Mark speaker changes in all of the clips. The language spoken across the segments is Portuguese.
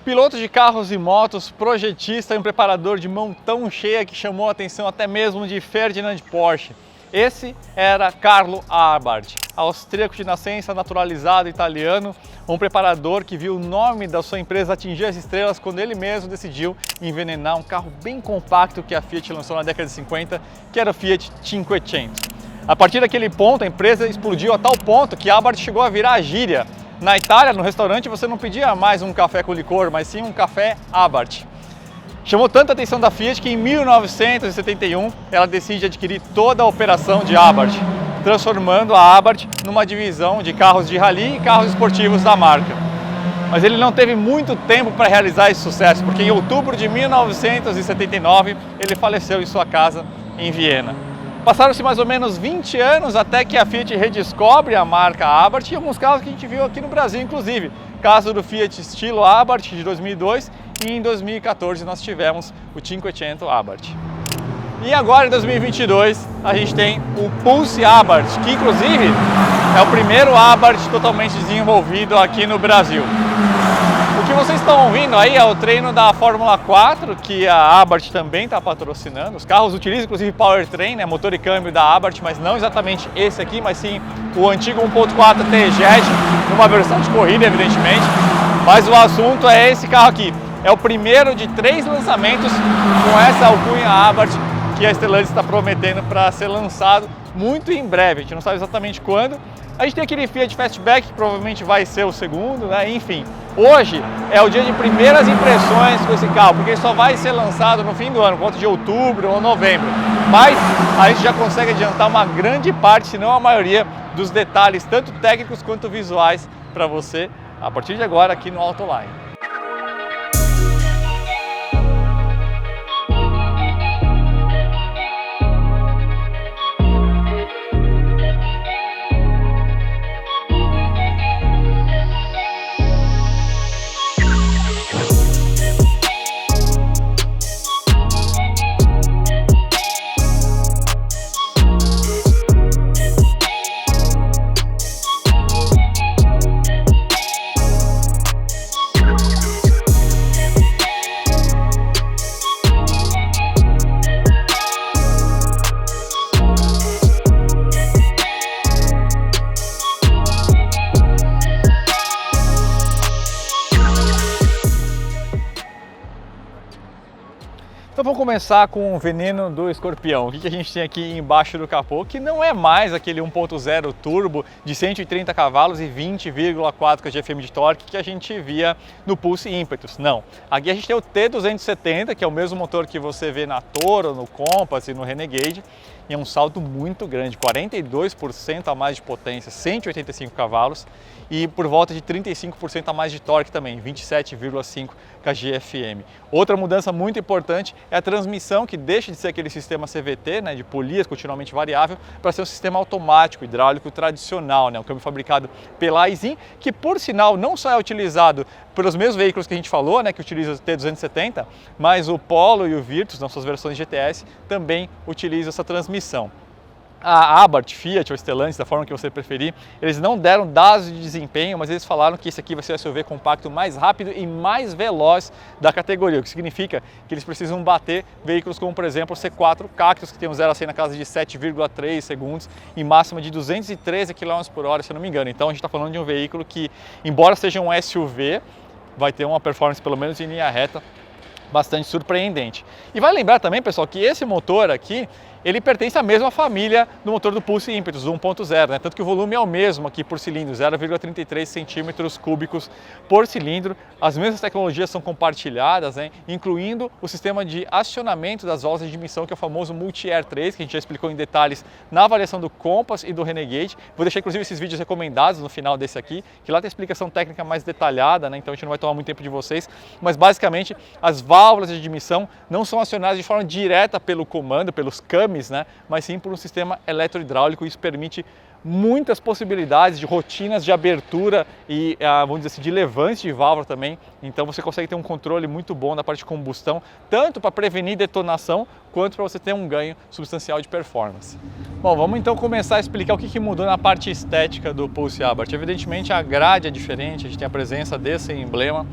Speaker 1: Piloto de carros e motos, projetista e um preparador de mão tão cheia que chamou a atenção até mesmo de Ferdinand Porsche. Esse era Carlo Abarth, austríaco de nascença, naturalizado italiano, um preparador que viu o nome da sua empresa atingir as estrelas quando ele mesmo decidiu envenenar um carro bem compacto que a Fiat lançou na década de 50, que era o Fiat Cinquecento. A partir daquele ponto, a empresa explodiu a tal ponto que Abarth chegou a virar gíria. Na Itália, no restaurante, você não pedia mais um café com licor, mas sim um café Abarth. Chamou tanta atenção da Fiat que em 1971 ela decide adquirir toda a operação de Abarth, transformando a Abarth numa divisão de carros de rally e carros esportivos da marca. Mas ele não teve muito tempo para realizar esse sucesso, porque em outubro de 1979 ele faleceu em sua casa em Viena. Passaram-se mais ou menos 20 anos até que a Fiat redescobre a marca Abarth e alguns carros que a gente viu aqui no Brasil, inclusive. Caso do Fiat Stilo Abarth de 2002 e em 2014 nós tivemos o Cinquecento Abarth. E agora em 2022 a gente tem o Pulse Abarth, que inclusive é o primeiro Abarth totalmente desenvolvido aqui no Brasil. O que vocês estão ouvindo aí é o treino da Fórmula 4, que a Abarth também está patrocinando. Os carros utilizam inclusive powertrain, né, motor e câmbio da Abarth, mas não exatamente esse aqui, mas sim o antigo 1.4 T-Jet, numa versão de corrida, evidentemente. Mas o assunto é esse carro aqui. É o primeiro de 3 lançamentos com essa alcunha Abarth que a Stellantis está prometendo para ser lançado muito em breve. A gente não sabe exatamente quando. A gente tem aquele Fiat Fastback, que provavelmente vai ser o segundo, né? Enfim, hoje é o dia de primeiras impressões com esse carro, porque ele só vai ser lançado no fim do ano, por volta de outubro ou novembro. Mas a gente já consegue adiantar uma grande parte, se não a maioria, dos detalhes, tanto técnicos quanto visuais, para você, a partir de agora, aqui no Autoline. Então vamos começar com o veneno do escorpião. O que a gente tem aqui embaixo do capô, que não é mais aquele 1.0 turbo de 130 cavalos e 20,4 kgfm de torque que a gente via no Pulse Impetus. Não, aqui a gente tem o T270, que é o mesmo motor que você vê na Toro, no Compass e no Renegade, e é um salto muito grande, 42% a mais de potência, 185 cavalos, e por volta de 35% a mais de torque também, 27,5 kgfm. Outra mudança muito importante é a transmissão, que deixa de ser aquele sistema CVT, né, de polias continuamente variável, para ser um sistema automático, hidráulico tradicional, né, um câmbio fabricado pela Aisin, que por sinal não só é utilizado pelos mesmos veículos que a gente falou, né, que utilizam o T270, mas o Polo e o Virtus, nas suas versões GTS, também utilizam essa transmissão. A Abarth, Fiat ou Stellantis, da forma que você preferir, eles não deram dados de desempenho, mas eles falaram que esse aqui vai ser o SUV compacto mais rápido e mais veloz da categoria, o que significa que eles precisam bater veículos como, por exemplo, o C4 Cactus, que tem um 0 a 100 na casa de 7,3 segundos e máxima de 213 km/h, se eu não me engano. Então a gente está falando de um veículo que, embora seja um SUV, vai ter uma performance, pelo menos em linha reta, bastante surpreendente. E vai lembrar também, pessoal, que esse motor aqui, ele pertence à mesma família do motor do Pulse Impetus, do 1.0, né? Tanto que o volume é o mesmo aqui por cilindro, 0,33 centímetros cúbicos por cilindro. As mesmas tecnologias são compartilhadas, né? Incluindo o sistema de acionamento das válvulas de admissão, que é o famoso Multi-Air 3, que a gente já explicou em detalhes na avaliação do Compass e do Renegade. Vou deixar inclusive esses vídeos recomendados no final desse aqui, que lá tem explicação técnica mais detalhada, né? Então a gente não vai tomar muito tempo de vocês, mas basicamente as válvulas de admissão não são acionadas de forma direta pelo comando, pelos câmbios, né? Mas sim por um sistema eletrohidráulico. Isso permite muitas possibilidades de rotinas de abertura e, vamos dizer assim, de levante de válvula também. Então você consegue ter um controle muito bom da parte de combustão, tanto para prevenir detonação, quanto para você ter um ganho substancial de performance. Bom, vamos então começar a explicar o que mudou na parte estética do Pulse Abarth. Evidentemente a grade é diferente, a gente tem a presença desse emblema.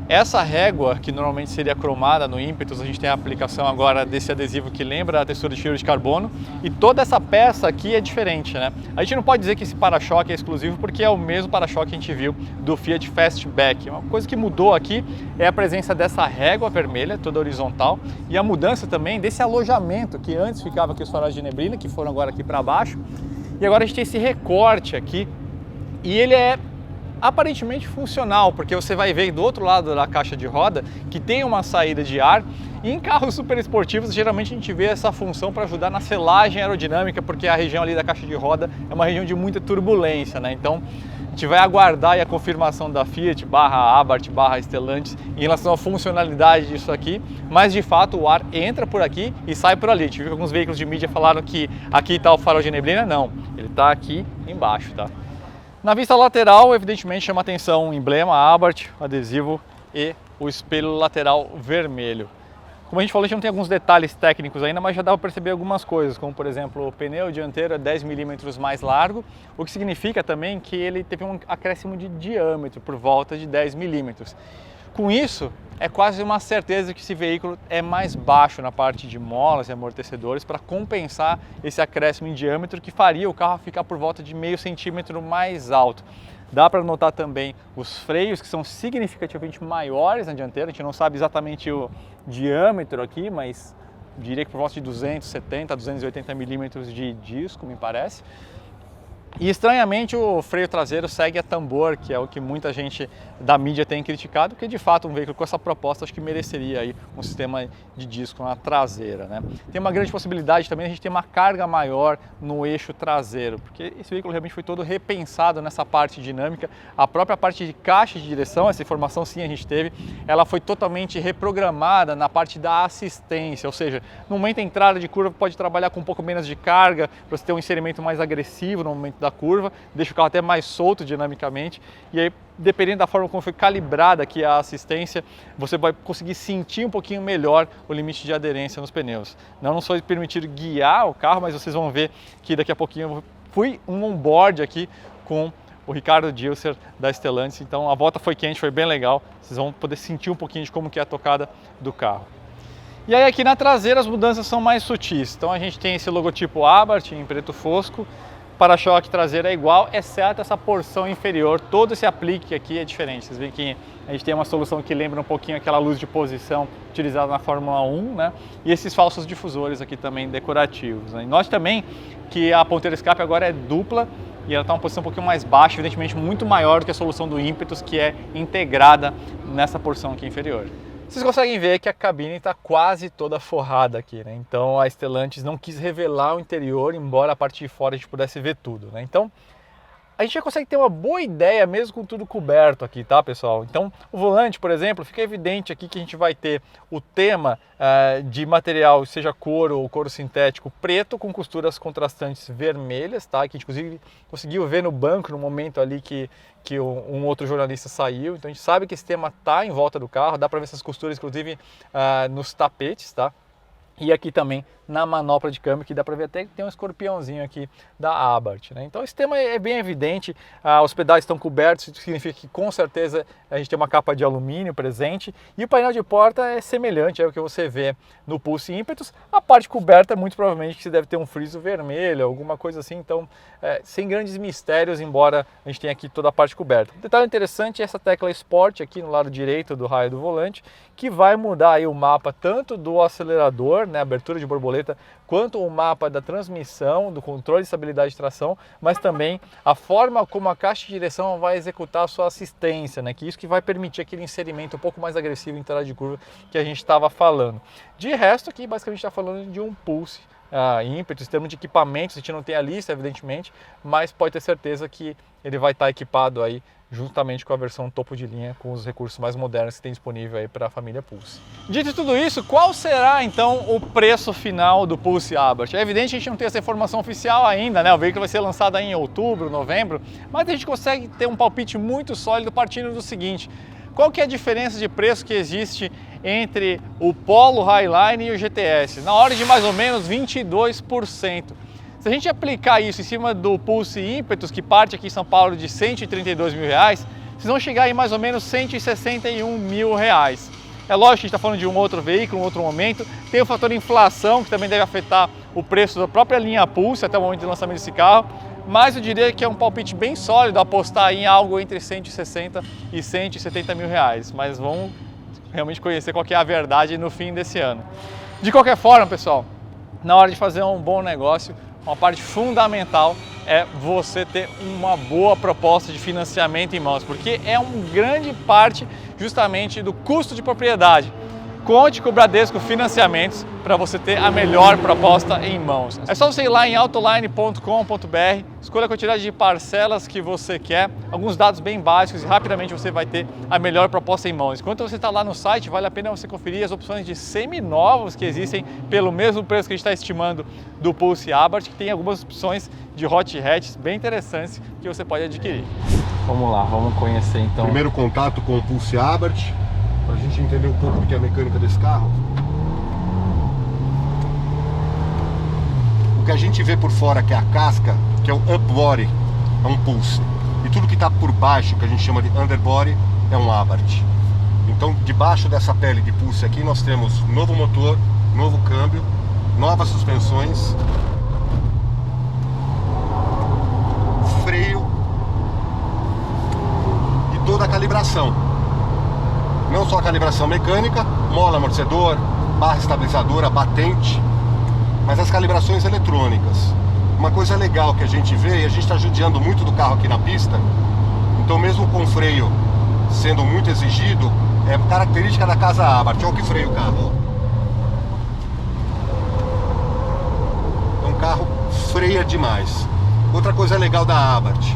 Speaker 1: Essa régua, que normalmente seria cromada no ímpetus, a gente tem a aplicação agora desse adesivo que lembra a textura de fibra de carbono, e toda essa peça aqui é diferente, né? A gente não pode dizer que esse para-choque é exclusivo porque é o mesmo para-choque que a gente viu do Fiat Fastback. Uma coisa que mudou aqui é a presença dessa régua vermelha, toda horizontal, e a mudança também desse alojamento que antes ficava aqui os faróis de neblina, que foram agora aqui para baixo, e agora a gente tem esse recorte aqui, e ele é aparentemente funcional, porque você vai ver do outro lado da caixa de roda que tem uma saída de ar, e em carros super esportivos geralmente a gente vê essa função para ajudar na selagem aerodinâmica, porque a região ali da caixa de roda é uma região de muita turbulência, né? Então a gente vai aguardar aí a confirmação da Fiat barra Abarth barra Stellantis em relação à funcionalidade disso aqui, mas de fato o ar entra por aqui e sai por ali. A gente viu que alguns veículos de mídia falaram que aqui está o farol de neblina, não, ele está aqui embaixo, tá? Na vista lateral, evidentemente, chama atenção o emblema Abarth, o adesivo e o espelho lateral vermelho. Como a gente falou, a gente não tem alguns detalhes técnicos ainda, mas já dá para perceber algumas coisas, como por exemplo, o pneu dianteiro é 10 milímetros mais largo, o que significa também que ele teve um acréscimo de diâmetro por volta de 10 milímetros. Com isso, é quase uma certeza que esse veículo é mais baixo na parte de molas e amortecedores para compensar esse acréscimo em diâmetro que faria o carro ficar por volta de meio centímetro mais alto. Dá para notar também os freios que são significativamente maiores na dianteira, a gente não sabe exatamente o diâmetro aqui, mas diria que por volta de 270 a 280 milímetros de disco, me parece. E estranhamente o freio traseiro segue a tambor, que é o que muita gente da mídia tem criticado, porque de fato um veículo com essa proposta acho que mereceria aí um sistema de disco na traseira, né? Tem uma grande possibilidade também de a gente ter uma carga maior no eixo traseiro, porque esse veículo realmente foi todo repensado nessa parte dinâmica. A própria parte de caixa de direção, essa informação sim a gente teve, ela foi totalmente reprogramada na parte da assistência, ou seja, no momento da entrada de curva pode trabalhar com um pouco menos de carga, para você ter um inserimento mais agressivo no momento da curva, deixa o carro até mais solto dinamicamente, e aí dependendo da forma como foi calibrada aqui a assistência, você vai conseguir sentir um pouquinho melhor o limite de aderência nos pneus. Não só permitir guiar o carro, mas vocês vão ver que daqui a pouquinho eu fui um onboard aqui com o Ricardo Dilser da Stellantis, então a volta foi quente, foi bem legal, vocês vão poder sentir um pouquinho de como que é a tocada do carro. E aí aqui na traseira as mudanças são mais sutis, então a gente tem esse logotipo Abarth em preto fosco, para-choque traseiro é igual, exceto essa porção inferior, todo esse aplique aqui é diferente. Vocês veem que a gente tem uma solução que lembra um pouquinho aquela luz de posição utilizada na Fórmula 1, né? E esses falsos difusores aqui também decorativos, né? E note também que a ponteira escape agora é dupla e ela está em uma posição um pouquinho mais baixa, evidentemente muito maior do que a solução do ímpetus, que é integrada nessa porção aqui inferior. Vocês conseguem ver que a cabine está quase toda forrada aqui, né? Então a Stellantis não quis revelar o interior, embora a parte de fora a gente pudesse ver tudo, né? Então a gente já consegue ter uma boa ideia mesmo com tudo coberto aqui, tá, pessoal? Então o volante, por exemplo, fica evidente aqui que a gente vai ter o tema de material, seja couro ou couro sintético preto, com costuras contrastantes vermelhas, tá? Que a gente inclusive conseguiu ver no banco no momento ali que um outro jornalista saiu. Então a gente sabe que esse tema tá em volta do carro, dá para ver essas costuras inclusive nos tapetes, tá? E aqui também na manopla de câmbio, que dá para ver até que tem um escorpiãozinho aqui da Abarth, né? Então esse tema é bem evidente, os pedais estão cobertos, isso significa que com certeza a gente tem uma capa de alumínio presente, e o painel de porta é semelhante ao que você vê no Pulse Impetus. A parte coberta muito provavelmente que você deve ter um friso vermelho, alguma coisa assim, então sem grandes mistérios, embora a gente tenha aqui toda a parte coberta. Um detalhe interessante é essa tecla Sport aqui no lado direito do raio do volante, que vai mudar aí o mapa tanto do acelerador, né, abertura de borboleta, quanto o mapa da transmissão, do controle de estabilidade de tração, mas também a forma como a caixa de direção vai executar a sua assistência, né? Que isso que vai permitir aquele inserimento um pouco mais agressivo em entrada de curva que a gente estava falando. De resto, aqui basicamente está falando de um Pulse ímpetus, em termos de equipamentos, a gente não tem a lista, evidentemente, mas pode ter certeza que ele vai estar equipado aí juntamente com a versão topo de linha, com os recursos mais modernos que tem disponível aí para a família Pulse. Dito tudo isso, qual será então o preço final do Pulse Abarth? É evidente que a gente não tem essa informação oficial ainda, né? O veículo vai ser lançado aí em outubro, novembro, mas a gente consegue ter um palpite muito sólido partindo do seguinte: qual que é a diferença de preço que existe entre o Polo Highline e o GTS? Na ordem de mais ou menos 22%. Se a gente aplicar isso em cima do Pulse Impetus, que parte aqui em São Paulo de R$ 132 mil, vocês vão chegar em mais ou menos R$161 mil. É lógico que a gente está falando de um outro veículo, um outro momento. Tem o fator inflação, que também deve afetar o preço da própria linha Pulse até o momento de lançamento desse carro. Mas eu diria que é um palpite bem sólido apostar em algo entre 160 e 170 mil reais. Mas vamos realmente conhecer qual que é a verdade no fim desse ano. De qualquer forma, pessoal, na hora de fazer um bom negócio, uma parte fundamental é você ter uma boa proposta de financiamento em mãos, porque é uma grande parte justamente do custo de propriedade. Conte com o Bradesco Financiamentos para você ter a melhor proposta em mãos. É só você ir lá em autoline.com.br, escolha a quantidade de parcelas que você quer, alguns dados bem básicos e rapidamente você vai ter a melhor proposta em mãos. Enquanto você está lá no site, vale a pena você conferir as opções de seminovos que existem pelo mesmo preço que a gente está estimando do Pulse Abarth, que tem algumas opções de hot hatches bem interessantes que você pode adquirir. Vamos lá, vamos conhecer então.
Speaker 2: Primeiro contato com o Pulse Abarth, para a gente entender um pouco do que é a mecânica desse carro. O que a gente vê por fora, que é a casca, que é o upbody, é um Pulse. E tudo que está por baixo, que a gente chama de underbody, é um Abarth. Então, debaixo dessa pele de Pulse aqui, nós temos novo motor, novo câmbio, novas suspensões, freio e toda a calibração. Não só a calibração mecânica, mola, amortecedor, barra estabilizadora, batente, mas as calibrações eletrônicas. Uma coisa legal que a gente vê, e a gente está judiando muito do carro aqui na pista, então mesmo com o freio sendo muito exigido, é característica da casa Abarth. Olha o que freia o carro. Então o carro freia demais. Outra coisa legal da Abarth,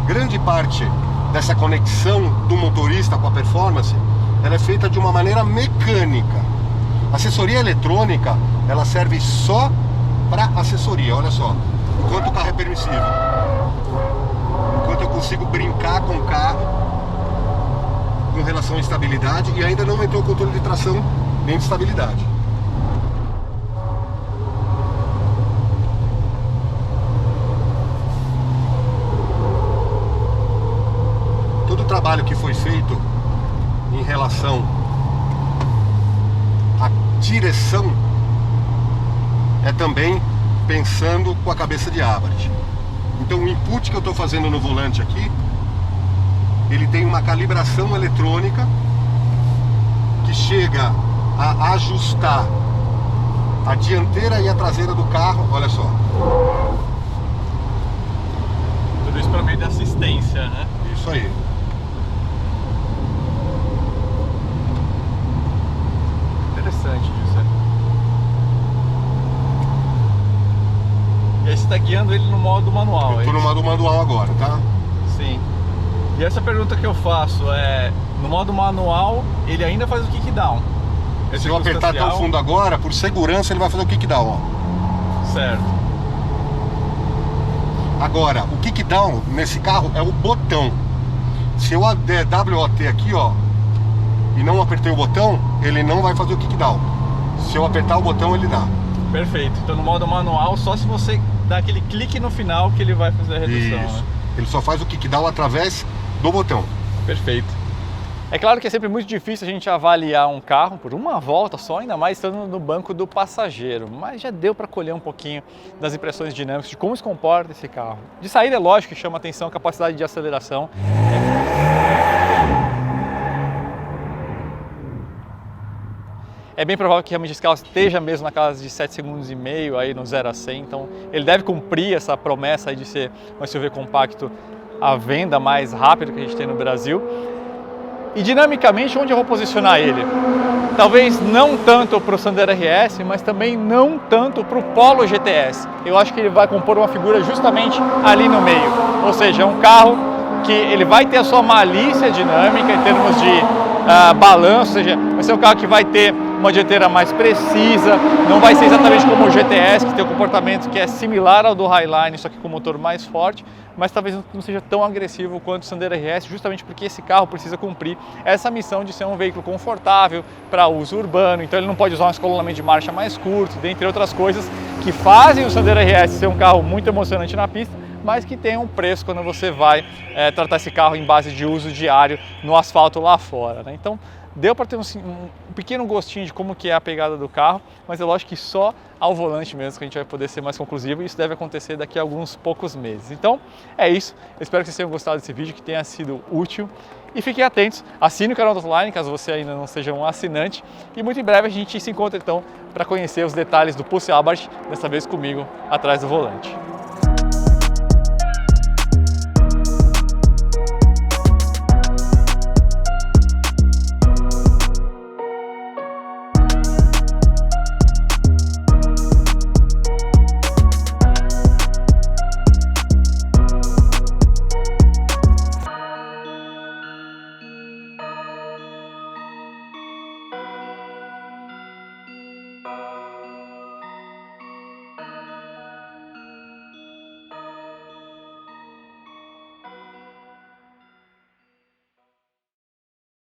Speaker 2: grande parte dessa conexão do motorista com a performance, ela é feita de uma maneira mecânica. A assessoria eletrônica, ela serve só para assessoria, olha só. Enquanto o carro é permissível, enquanto eu consigo brincar com o carro com relação à estabilidade, e ainda não entrou o controle de tração nem de estabilidade. Todo o trabalho que foi feito em relação à direção é também pensando com a cabeça de Abarth. Então o input que eu estou fazendo no volante aqui, ele tem uma calibração eletrônica que chega a ajustar a dianteira e a traseira do carro, olha só.
Speaker 1: Tudo isso para meio de assistência, né?
Speaker 2: Isso aí.
Speaker 1: Interessante isso. E aí você está guiando ele no modo manual.
Speaker 2: Eu estou no modo manual agora, tá?
Speaker 1: Sim. E essa pergunta que eu faço é, no modo manual, ele ainda faz o kickdown?
Speaker 2: Se eu apertar até o fundo agora, por segurança ele vai fazer o kickdown, ó.
Speaker 1: Certo.
Speaker 2: Agora, o kickdown nesse carro é o botão. Se eu der WOT aqui, ó, e não apertei o botão, ele não vai fazer o kickdown. Se eu apertar o botão, ele dá.
Speaker 1: Perfeito. Então no modo manual, só se você dar aquele clique no final que ele vai fazer a redução.
Speaker 2: Isso.
Speaker 1: Né?
Speaker 2: Ele só faz o kickdown através do botão.
Speaker 1: Perfeito. É claro que é sempre muito difícil a gente avaliar um carro por uma volta só, ainda mais estando no banco do passageiro, mas já deu para colher um pouquinho das impressões dinâmicas de como se comporta esse carro. De saída é lógico que chama atenção a capacidade de aceleração. É bem provável que realmente esse carro esteja mesmo na casa de 7,5 segundos aí no 0 a 100, então ele deve cumprir essa promessa aí de ser um SUV compacto à venda mais rápido que a gente tem no Brasil. E dinamicamente, onde eu vou posicionar ele? Talvez não tanto para o Sandero RS, mas também não tanto para o Polo GTS. Eu acho que ele vai compor uma figura justamente ali no meio. Ou seja, é um carro que ele vai ter a sua malícia dinâmica em termos de balanço, ou seja, vai ser um carro que vai ter uma dianteira mais precisa, não vai ser exatamente como o GTS, que tem um comportamento que é similar ao do Highline, só que com motor mais forte, mas talvez não seja tão agressivo quanto o Sandero RS, justamente porque esse carro precisa cumprir essa missão de ser um veículo confortável para uso urbano, então ele não pode usar um escalonamento de marcha mais curto, dentre outras coisas que fazem o Sandero RS ser um carro muito emocionante na pista, mas que tem um preço quando você vai tratar esse carro em base de uso diário no asfalto lá fora, né? Então deu para ter um pequeno gostinho de como que é a pegada do carro, mas é lógico que só ao volante mesmo que a gente vai poder ser mais conclusivo, e isso deve acontecer daqui a alguns poucos meses. Então é isso, eu espero que vocês tenham gostado desse vídeo, que tenha sido útil, e fiquem atentos, assine o canal do Autoline caso você ainda não seja um assinante, e muito em breve a gente se encontra então para conhecer os detalhes do Pulse Abarth, dessa vez comigo atrás do volante.